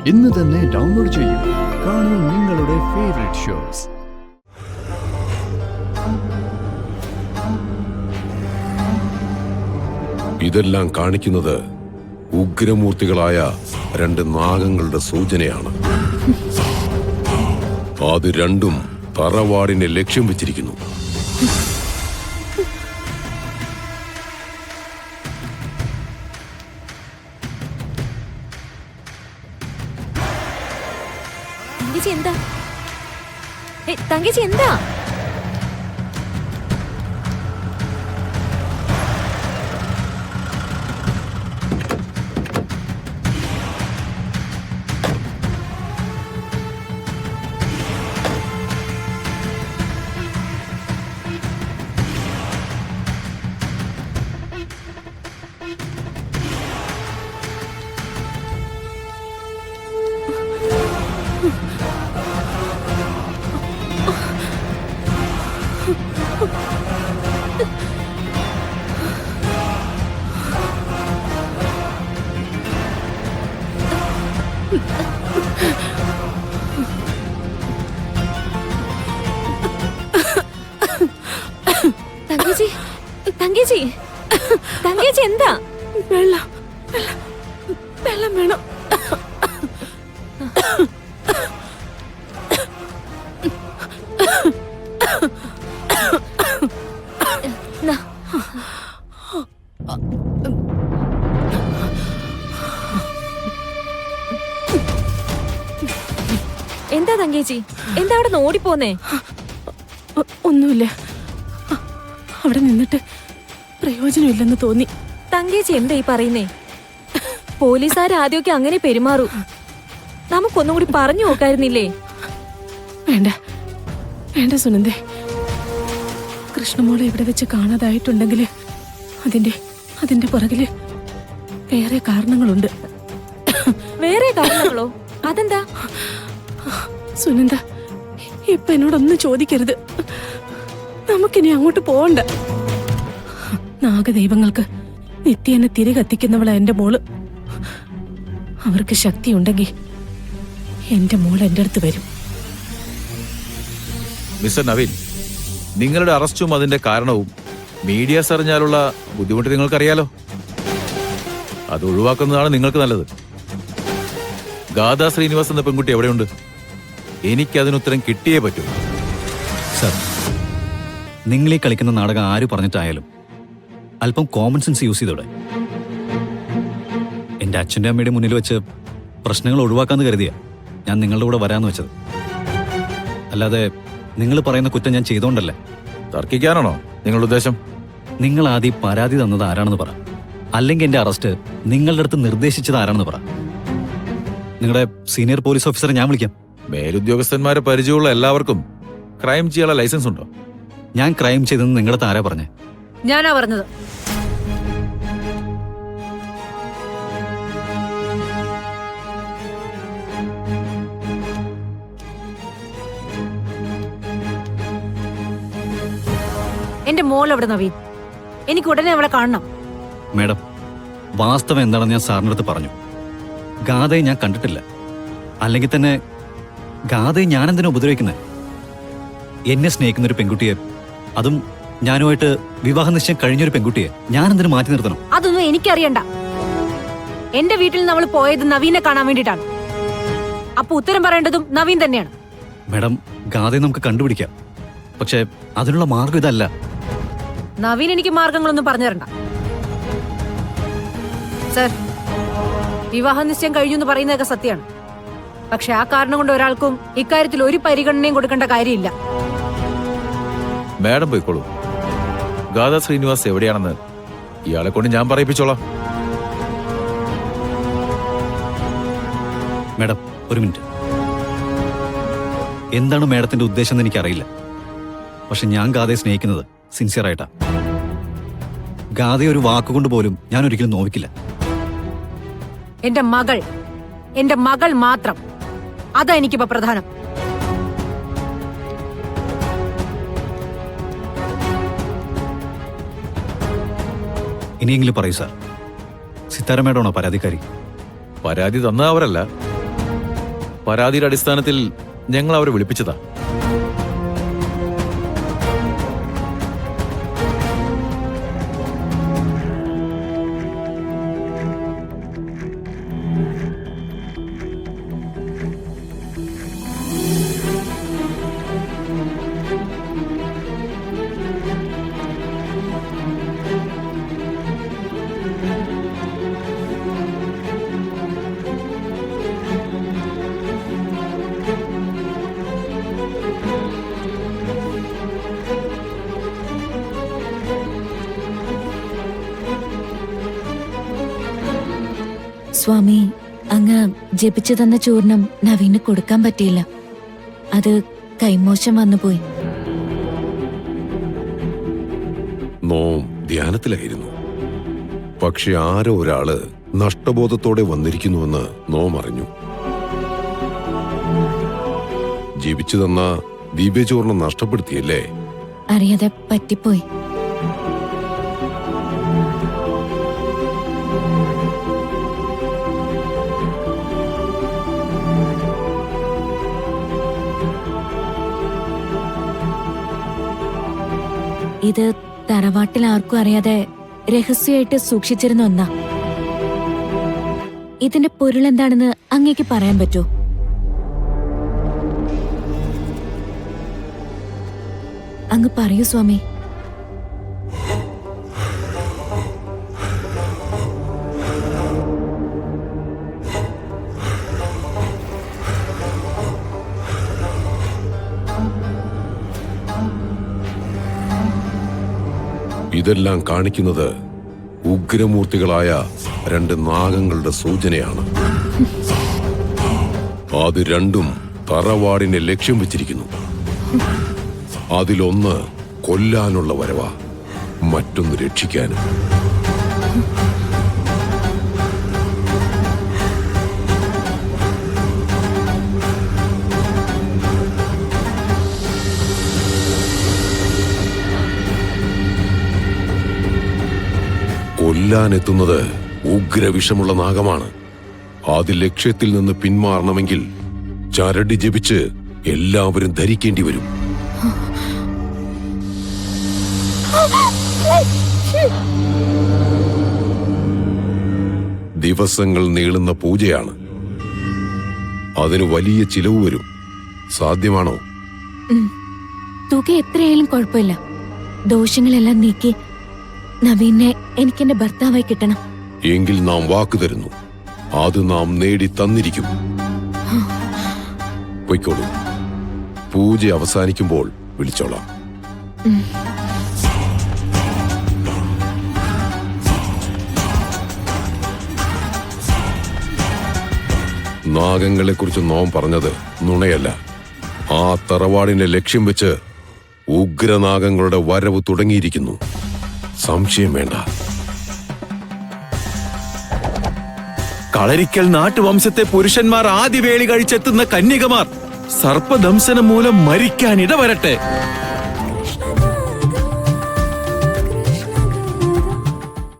ഇന്ന് തന്നെ ഡൗൺലോഡ് ചെയ്യൂ. കാണൂ നിങ്ങളുടെ ഫേവറേറ്റ് ഷോസ്. ഇതെല്ലാം കാണിക്കുന്നത് ഉഗ്രമൂർത്തികളായ രണ്ട് നാഗങ്ങളുടെ സൂചനയാണ്. അത് രണ്ടും തറവാടിനെ ലക്ഷ്യം വെച്ചിരിക്കുന്നു. തങ്കച്ചി എന്താ? തങ്കച്ചി എന്താ? വെള്ളം വേണം. എന്താ തങ്കേച്ചി? എന്താ അവിടെ നിന്ന് ഓടിപ്പോന്നേ? ഒന്നുമില്ല, അവിടെ നിന്നിട്ട് പ്രയോജനമില്ലെന്ന് തോന്നി. തങ്കേച്ചി എന്താ ഈ പറയുന്നേ? പോലീസുകാർ ആദ്യമൊക്കെ അങ്ങനെ പെരുമാറൂ. നമുക്കൊന്നും കൂടി പറഞ്ഞു നോക്കായിരുന്നില്ലേ? വേണ്ട സുനന്ദേ, കൃഷ്ണമോളെ ഇവിടെ വെച്ച് കാണാതായിട്ടുണ്ടെങ്കിൽ അതിന്റെ പുറകില് വേറെ കാരണങ്ങളുണ്ട്. വേറെ കാരണങ്ങളോ? അതെന്താ? സുനന്ദ, ഇപ്പൊ എന്നോടൊന്നും ചോദിക്കരുത്. നമുക്കിനി അങ്ങോട്ട് പോവണ്ട. നാഗദൈവങ്ങൾക്ക് നിത്യേനെ തിരി കത്തിക്കുന്നവളാ എന്റെ മോള്. അവർക്ക് ശക്തിയുണ്ടെങ്കിൽ എന്റെ മോൾ എന്റെ അടുത്ത് വരും. മിസ്റ്റർ നവീൻ, നിങ്ങളുടെ അറസ്റ്റും അതിന്റെ കാരണവും മീഡിയാസ് അറിഞ്ഞാലുള്ള ബുദ്ധിമുട്ട് നിങ്ങൾക്കറിയാലോ. അത് ഒഴിവാക്കുന്നതാണ് നിങ്ങൾക്ക് നല്ലത്. ഗാഥാ ശ്രീനിവാസ് എന്ന പെൺകുട്ടി എവിടെയുണ്ട്? എനിക്കതിനുത്തരം കിട്ടിയേ പറ്റൂ. സർ, നിങ്ങളീ കളിക്കുന്ന നാടകം ആര് പറഞ്ഞിട്ടായാലും അല്പം കോമൺ സെൻസ് യൂസ് ചെയ്തോടെ. എൻ്റെ അച്ഛൻ്റെ അമ്മയുടെ മുന്നിൽ വെച്ച് പ്രശ്നങ്ങൾ ഒഴിവാക്കാന്ന് കരുതിയാ ഞാൻ നിങ്ങളുടെ കൂടെ വരാമെന്ന് വെച്ചത്. അല്ലാതെ നിങ്ങൾ പറയുന്ന കുറ്റം ഞാൻ ചെയ്തോണ്ടല്ലേ. തർക്കിക്കാനാണോ നിങ്ങളുടെ ഉദ്ദേശം? നിങ്ങൾ ആദ്യം പരാതി തന്നത് ആരാണെന്ന് പറ, അല്ലെങ്കിൽ എൻ്റെ അറസ്റ്റ് നിങ്ങളുടെ അടുത്ത് നിർദ്ദേശിച്ചത് ആരാണെന്ന് പറ. നിങ്ങളുടെ സീനിയർ പോലീസ് ഓഫീസറെ ഞാൻ വിളിക്കാം. മേലുദ്യോഗസ്ഥന്മാരെ പരിചയമുള്ള എല്ലാവർക്കും ക്രൈം ചെയ്യാനുള്ള ലൈസൻസ് ഉണ്ടോ? ഞാൻ ക്രൈം ചെയ്തെന്ന് നിങ്ങളുടെ ആരാ പറഞ്ഞേ? ഞാനാ പറഞ്ഞത്. എന്റെ മോൾ എവിടെ നവീൻ? എനിക്ക് ഉടനെ അവളെ കാണണം. മേഡം, വാസ്തവം എന്താണെന്ന് ഞാൻ സാറിൻ്റെ അടുത്ത് പറഞ്ഞു. ഗാഥയെ ഞാൻ കണ്ടിട്ടില്ല. അല്ലെങ്കിൽ തന്നെ ഗാഥയെ ഞാൻ എന്തിനാ ഉപദ്രവിക്കുന്നത്? എന്നെ സ്നേഹിക്കുന്നൊരു പെൺകുട്ടിയെ, അതും ഞാനുമായിട്ട് വിവാഹ നിശ്ചയം കഴിഞ്ഞൊരു പെൺകുട്ടിയെ ഞാൻ എന്തിനു മാറ്റി നിർത്തണം? അതൊന്നും എനിക്കറിയണ്ട. എന്റെ വീട്ടിൽ നിന്ന് അവൾ പോയത് നവീനെ കാണാൻ വേണ്ടിയിട്ടാണ്. അപ്പൊ ഉത്തരം പറയേണ്ടതും നവീൻ തന്നെയാണ്. മേഡം, ഗാഥയെ നമുക്ക് കണ്ടുപിടിക്കാം. പക്ഷെ അതിനുള്ള മാർഗം ഇതല്ല. നവീൻ എനിക്ക് മാർഗങ്ങളൊന്നും പറഞ്ഞു തരണ്ട. സർ, വിവാഹ നിശ്ചയം കഴിഞ്ഞു എന്ന് പറയുന്നതൊക്കെ സത്യമാണ്. പക്ഷെ ആ കാരണം കൊണ്ട് ഒരാൾക്കും ഇക്കാര്യത്തിൽ ഒരു പരിഗണനയും കൊടുക്കേണ്ട കാര്യമില്ല. മാഡം പോയിക്കോളൂ. ഗാഥാ ശ്രീനിവാസ് എവിടെയാണെന്ന് ഇയാളെ കൊണ്ട് ഞാൻ പറയിപ്പിച്ചോളാം. മേഡം, ഒരു മിനിറ്റ്. എന്താണ് മേഡത്തിന്റെ ഉദ്ദേശം എന്ന് എനിക്കറിയില്ല. പക്ഷെ ഞാൻ ഗാഥയെ സ്നേഹിക്കുന്നത് സിൻസിയറായിട്ടാ. ഗാഥയെ ഒരു വാക്കുകൊണ്ട് പോലും ഞാൻ ഒരിക്കലും നോവിക്കില്ല. എന്റെ മകൾ മാത്രം. അതാ എനിക്കിപ്പോ പ്രധാനം. ഇനിയെങ്കിലും പറയൂ സാർ, സിത്താര മേഡമാണോ പരാതിക്കാരി? പരാതി തന്ന അവരല്ല, പരാതിയുടെ അടിസ്ഥാനത്തിൽ ഞങ്ങൾ അവരെ വിളിപ്പിച്ചതാ. സ്വാമി, അങ്ങ് ജപിച്ചു തന്ന ചൂർണം നവീന് കൊടുക്കാൻ പറ്റിയില്ല. അത് കൈമോശം വന്നുപോയി. നോം ധ്യാനത്തിലായിരുന്നു. പക്ഷെ ആരോ ഒരാള് നഷ്ടബോധത്തോടെ വന്നിരിക്കുന്നുവെന്ന് നോം അറിഞ്ഞു. ജീവിച്ചു തന്ന ദിവ്യചൂർണം നഷ്ടപ്പെടുത്തിയല്ലേ? അറിയാതെ പറ്റിപ്പോയി. ഇത് തറവാട്ടിൽ ആർക്കും അറിയാതെ രഹസ്യമായിട്ട് സൂക്ഷിച്ചിരുന്ന ഒന്നാ. ഇതിന്റെ പൊരുൾ എന്താണെന്ന് അങ്ങേക്ക് പറയാൻ പറ്റോ? അങ്ങ് പറയൂ സ്വാമി. ഇതെല്ലാം കാണിക്കുന്നത് ഉഗ്രമൂർത്തികളായ 2 നാഗങ്ങളുടെ സൂചനയാണ്. അത് രണ്ടും തറവാടിനെ ലക്ഷ്യം വെച്ചിരിക്കുന്നു. അതിലൊന്ന് കൊല്ലാനുള്ള വരവാ, മറ്റൊന്ന് രക്ഷിക്കാനും. കൊല്ലാനെത്തുന്നത് ഉഗ്രവിഷമുള്ള നാഗമാണ്. അത് ലക്ഷ്യത്തിൽ നിന്ന് പിന്മാറണമെങ്കിൽ ചരടി ജപിച്ച് എല്ലാവരും ധരിക്കേണ്ടി വരും. ദിവസങ്ങൾ നീളുന്ന പൂജയാണ്. അതിന് വലിയ ചിലവ് വരും. സാധ്യമാണോ? തുക എത്രയായാലും കുഴപ്പമില്ല. ദോഷങ്ങളെല്ലാം നീക്കി നവീനെ എനിക്കെന്റെ ഭർത്താവായി കിട്ടണം. എങ്കിൽ നാം വാക്ക് തരുന്നു. അത് നാം നേടി തന്നിരിക്കും. പൊയ്ക്കോളൂ. പൂജ അവസാനിക്കുമ്പോൾ വിളിച്ചോളാം. നാഗങ്ങളെക്കുറിച്ച് നോം പറഞ്ഞത് നുണയല്ല. ആ തറവാടിനെ ലക്ഷ്യം വെച്ച് ഉഗ്രനാഗങ്ങളുടെ വരവ് തുടങ്ങിയിരിക്കുന്നു. സംശയം വേണ്ട. കളരിക്കൽ നാട്ടുവംശത്തെ പുരുഷന്മാർ ആദ്യ വേളി കഴിച്ചെത്തുന്ന കന്യകമാർ സർപ്പദംശനം മൂലം മരിക്കാൻ ഇടവരട്ടെ.